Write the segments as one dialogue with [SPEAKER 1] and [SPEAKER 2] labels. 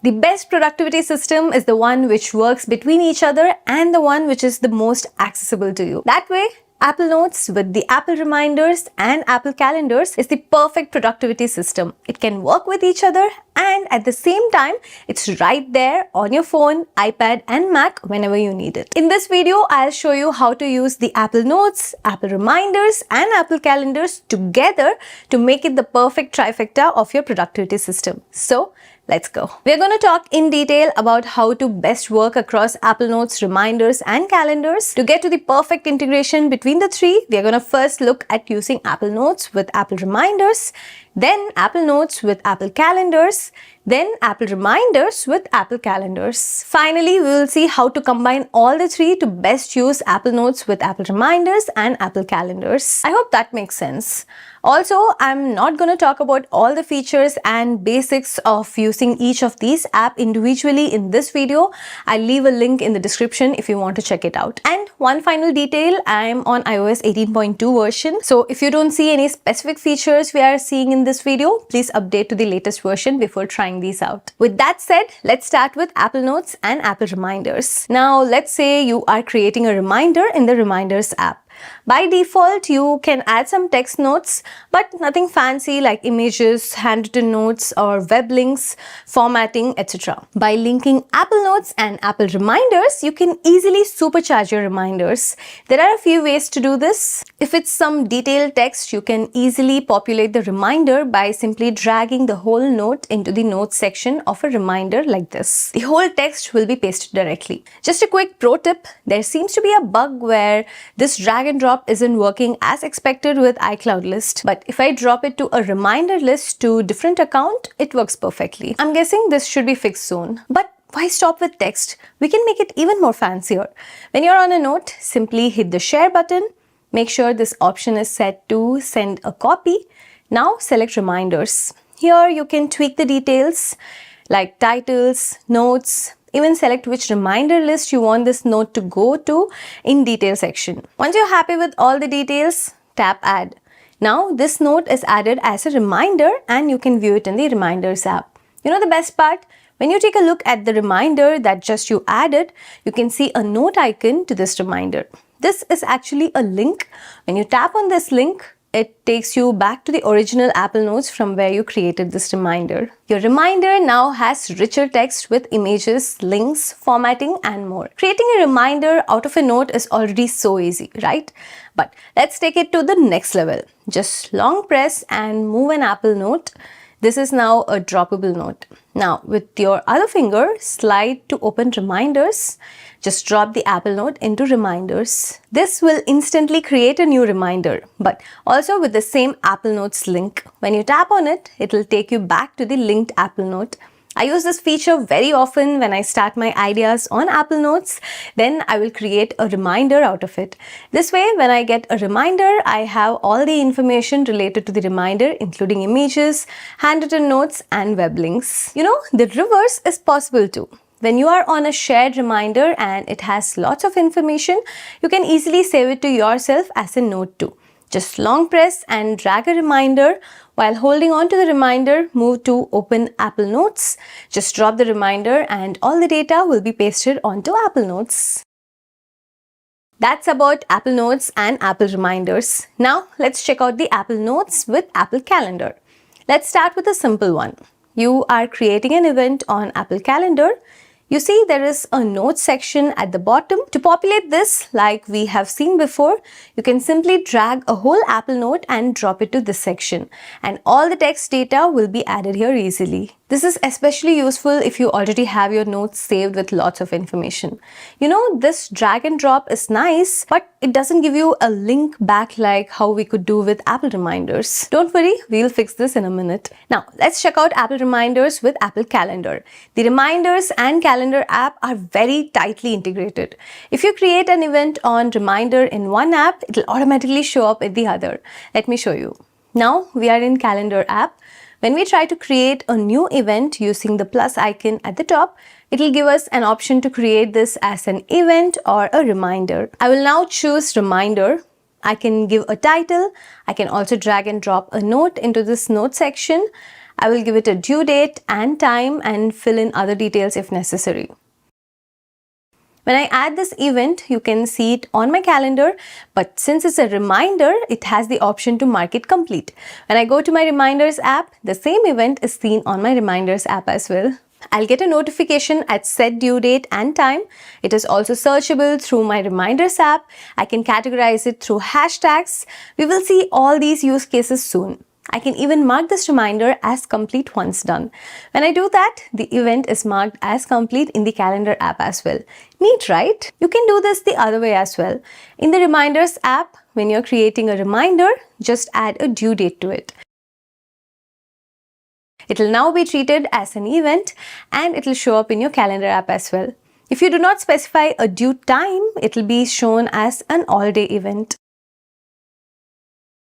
[SPEAKER 1] The best productivity system is the one which works between each other and the one which is the most accessible to you. That way, Apple Notes with the Apple Reminders and Apple Calendars is the perfect productivity system. It can work with each other and at the same time, it's right there on your phone, iPad and Mac whenever you need it. In this video, I'll show you how to use the Apple Notes, Apple Reminders and Apple Calendars together to make it the perfect trifecta of your productivity system. So, let's go. We're going to talk in detail about how to best work across Apple Notes, Reminders and Calendars. To get to the perfect integration between the three, we're going to first look at using Apple Notes with Apple Reminders, then Apple Notes with Apple Calendars, then Apple Reminders with Apple Calendars. Finally, we will see how to combine all the three to best use Apple Notes with Apple Reminders and Apple Calendars. I hope that makes sense. Also, I'm not going to talk about all the features and basics of using each of these apps individually in this video. I'll leave a link in the description if you want to check it out. And one final detail, I'm on iOS 18.2 version. So if you don't see any specific features we are seeing in this video, please update to the latest version before trying these out. With that said, let's start with Apple Notes and Apple Reminders. Now, let's say you are creating a reminder in the Reminders app. By default, you can add some text notes, but nothing fancy like images, handwritten notes or web links, formatting, etc. By linking Apple Notes and Apple Reminders, you can easily supercharge your reminders. There are a few ways to do this. If it's some detailed text, you can easily populate the reminder by simply dragging the whole note into the notes section of a reminder like this. The whole text will be pasted directly. Just a quick pro tip, there seems to be a bug where this drag and drop isn't working as expected with iCloud list, but if I drop it to a reminder list to different account, it works perfectly. I'm guessing this should be fixed soon. But why stop with text? We can make it even more fancier. When you're on a note, simply hit the share button. Make sure this option is set to send a copy. Now select reminders. Here you can tweak the details like titles, notes, even select which reminder list you want this note to go to in detail section. Once you're happy with all the details, tap add. Now this note is added as a reminder and you can view it in the Reminders app. You know the best part? When you take a look at the reminder that just you added, you can see a note icon to this reminder. This is actually a link. When you tap on this link, it takes you back to the original Apple Notes from where you created this reminder. Your reminder now has richer text with images, links, formatting and more. Creating a reminder out of a note is already so easy, right? But let's take it to the next level. Just long press and move an Apple Note. This is now a droppable note. Now with your other finger, slide to open Reminders. Just drop the Apple Note into Reminders. This will instantly create a new reminder, but also with the same Apple Notes link. When you tap on it, it will take you back to the linked Apple Note. I use this feature very often when I start my ideas on Apple Notes. Then I will create a reminder out of it. This way, when I get a reminder, I have all the information related to the reminder, including images, handwritten notes, and web links. You know, the reverse is possible too. When you are on a shared reminder and it has lots of information, you can easily save it to yourself as a note too. Just long press and drag a reminder. While holding on to the reminder, move to open Apple Notes. Just drop the reminder and all the data will be pasted onto Apple Notes. That's about Apple Notes and Apple Reminders. Now let's check out the Apple Notes with Apple Calendar. Let's start with a simple one. You are creating an event on Apple Calendar. You see there is a notes section at the bottom. To populate this, like we have seen before, you can simply drag a whole Apple Note and drop it to this section. And all the text data will be added here easily. This is especially useful if you already have your notes saved with lots of information. You know, this drag and drop is nice, but it doesn't give you a link back like how we could do with Apple Reminders. Don't worry, we'll fix this in a minute. Now, let's check out Apple Reminders with Apple Calendar. The Reminders and Calendar app are very tightly integrated. If you create an event on Reminder in one app, it'll automatically show up in the other. Let me show you. Now, we are in Calendar app. When we try to create a new event using the plus icon at the top, it will give us an option to create this as an event or a reminder. I will now choose Reminder. I can give a title. I can also drag and drop a note into this note section. I will give it a due date and time and fill in other details if necessary. When I add this event, you can see it on my calendar, but since it's a reminder, it has the option to mark it complete. When I go to my Reminders app, the same event is seen on my Reminders app as well. I'll get a notification at set due date and time. It is also searchable through my Reminders app. I can categorize it through hashtags. We will see all these use cases soon. I can even mark this reminder as complete once done. When I do that, the event is marked as complete in the calendar app as well. Neat, right? You can do this the other way as well. In the Reminders app, when you're creating a reminder, just add a due date to it. It will now be treated as an event and it will show up in your calendar app as well. If you do not specify a due time, it will be shown as an all-day event.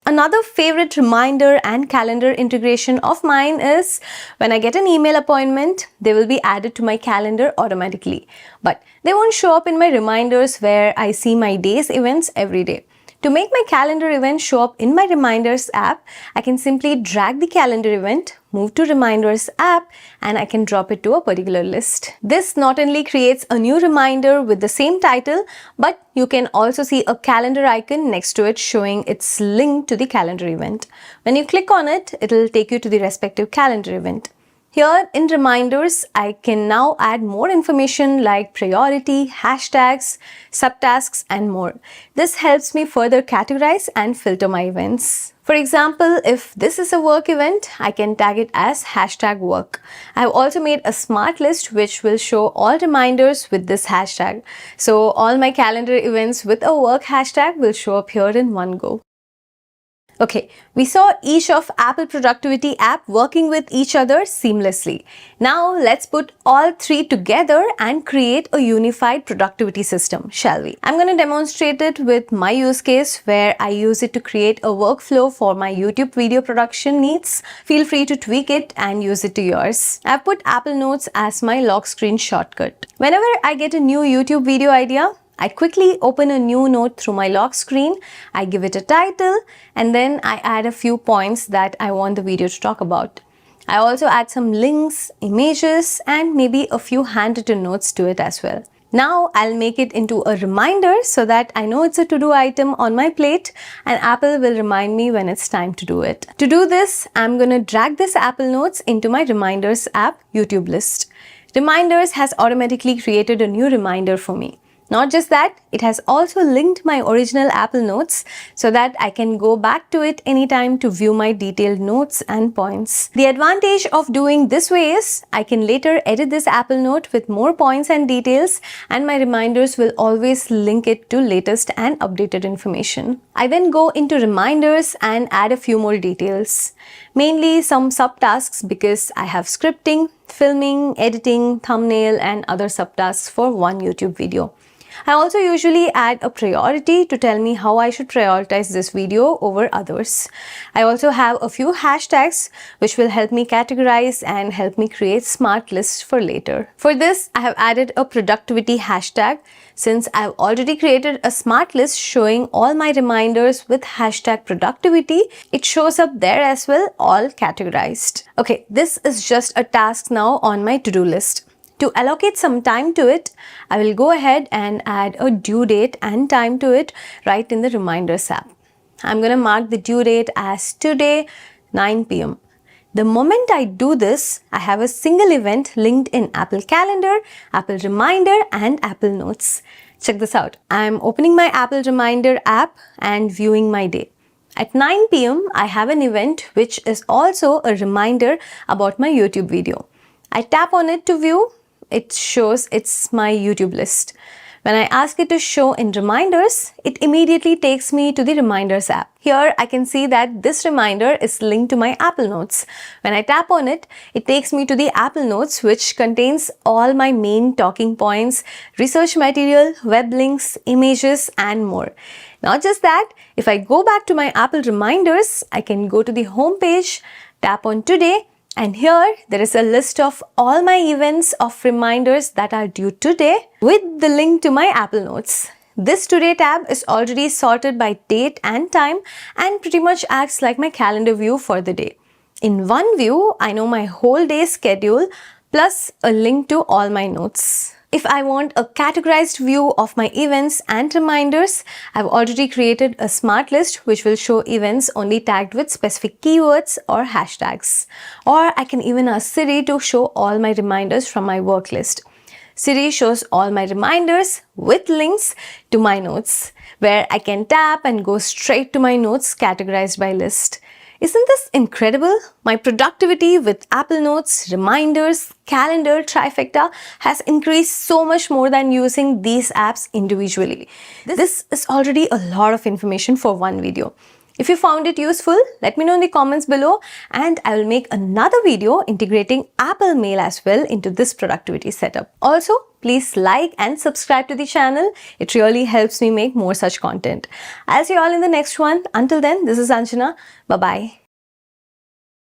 [SPEAKER 1] Another favorite reminder and calendar integration of mine is when I get an email appointment, they will be added to my calendar automatically. But they won't show up in my reminders where I see my day's events every day. To make my calendar event show up in my Reminders app, I can simply drag the calendar event, move to Reminders app, and I can drop it to a particular list. This not only creates a new reminder with the same title, but you can also see a calendar icon next to it showing its link to the calendar event. When you click on it, it will take you to the respective calendar event. Here in Reminders, I can now add more information like priority, hashtags, subtasks, and more. This helps me further categorize and filter my events. For example, if this is a work event, I can tag it as #work. I have also made a smart list which will show all reminders with this hashtag. So all my calendar events with a work hashtag will show up here in one go. Okay, we saw each of Apple Productivity app working with each other seamlessly. Now let's put all three together and create a unified productivity system, shall we? I'm going to demonstrate it with my use case where I use it to create a workflow for my YouTube video production needs. Feel free to tweak it and use it to yours. I've put Apple Notes as my lock screen shortcut. Whenever I get a new YouTube video idea, I quickly open a new note through my lock screen, I give it a title, and then I add a few points that I want the video to talk about. I also add some links, images, and maybe a few handwritten notes to it as well. Now I'll make it into a reminder so that I know it's a to-do item on my plate and Apple will remind me when it's time to do it. To do this, I'm gonna drag this Apple Notes into my Reminders app YouTube list. Reminders has automatically created a new reminder for me. Not just that, it has also linked my original Apple Notes so that I can go back to it anytime to view my detailed notes and points. The advantage of doing this way is I can later edit this Apple Note with more points and details, and my reminders will always link it to latest and updated information. I then go into Reminders and add a few more details. Mainly some subtasks because I have scripting, filming, editing, thumbnail, and other subtasks for one YouTube video. I also usually add a priority to tell me how I should prioritize this video over others. I also have a few hashtags which will help me categorize and help me create smart lists for later. For this, I have added a productivity hashtag since I've already created a smart list showing all my reminders with hashtag productivity. It shows up there as well, all categorized. Okay, this is just a task now on my to-do list. To allocate some time to it, I will go ahead and add a due date and time to it right in the Reminders app. I'm going to mark the due date as today, 9 p.m. The moment I do this, I have a single event linked in Apple Calendar, Apple Reminder, and Apple Notes. Check this out. I'm opening my Apple Reminder app and viewing my day. At 9 p.m., I have an event which is also a reminder about my YouTube video. I tap on it to view. It shows it's my YouTube list. When I ask it to show in Reminders, it immediately takes me to the Reminders app. Here I can see that this reminder is linked to my Apple Notes. When I tap on it, it takes me to the Apple Notes which contains all my main talking points, research material, web links, images, and more. Not just that, if I go back to my Apple Reminders, I can go to the home page, tap on Today, and here there is a list of all my events of reminders that are due today with the link to my Apple Notes. This Today tab is already sorted by date and time and pretty much acts like my calendar view for the day. In one view, I know my whole day's schedule plus a link to all my notes. If I want a categorized view of my events and reminders, I've already created a smart list which will show events only tagged with specific keywords or hashtags. Or I can even ask Siri to show all my reminders from my work list. Siri shows all my reminders with links to my notes, where I can tap and go straight to my notes categorized by list. Isn't this incredible? My productivity with Apple Notes, reminders, calendar, trifecta has increased so much more than using these apps individually. This is already a lot of information for one video. If you found it useful, let me know in the comments below and I will make another video integrating Apple Mail as well into this productivity setup. Also, please like and subscribe to the channel. It really helps me make more such content. I'll see you all in the next one. Until then, this is Anjana. Bye-bye.